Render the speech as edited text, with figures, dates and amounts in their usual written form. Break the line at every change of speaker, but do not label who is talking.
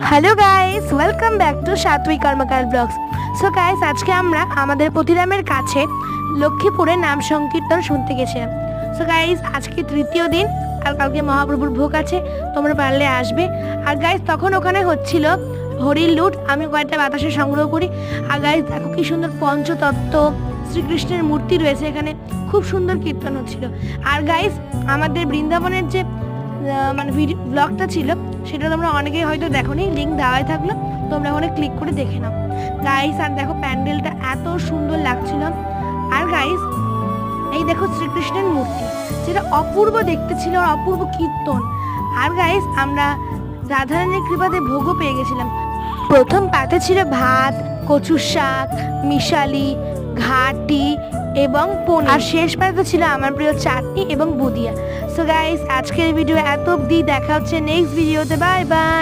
Hello guys, welcome back to Satwik Karmakar vlogs. So guys, আজকে আমরা আমাদের প্রতিরামের কাছে লক্ষ্মীপুরে নাম সংকীর্তন শুনতে গেছিলাম। সো গাইস, আজকে তৃতীয় দিন আর কালকে মহাপ্রভুর ভোগ আছে, তোমরা পারলে আসবে। আর গাইস, তখন ওখানে হচ্ছিল হরির লুট, আমি কয়েকটা বাতাসে সংগ্রহ করি। আর গাইস দেখো কি সুন্দর পঞ্চতত্ত্ব শ্রীকৃষ্ণের মূর্তি রয়েছে এখানে, খুব সুন্দর কীর্তন হচ্ছিল। আর গাইস, আমাদের বৃন্দাবনের যে মানে ভিডিও ব্লগটা ছিল সেটা তোমরা অনেকেই হয়তো দেখোনি, লিঙ্ক দেওয়াই থাকলো, তোমরা ওখানে ক্লিক করে দেখে নাও গাইস। আর দেখো প্যান্ডেলটা এত সুন্দর লাগছিল। আর গাইস, এই দেখো শ্রীকৃষ্ণের মূর্তি, যেটা অপূর্ব দেখতে ছিল, আর অপূর্ব কীর্তন। আর গাইস, আমরা রাধারানীর কৃপাতে ভোগও পেয়ে গেছিলাম। প্রথম পাতে ছিল ভাত, কচুর শাক, মিশালি, ঘাটি এবং পনির। আর শেষ পাতে ছিল আমার প্রিয় চাটনি এবং বুদিয়া। সো গাইস, আজকের ভিডিও এত অবধি, দেখা হচ্ছে নেক্সট ভিডিওতে। Bye bye.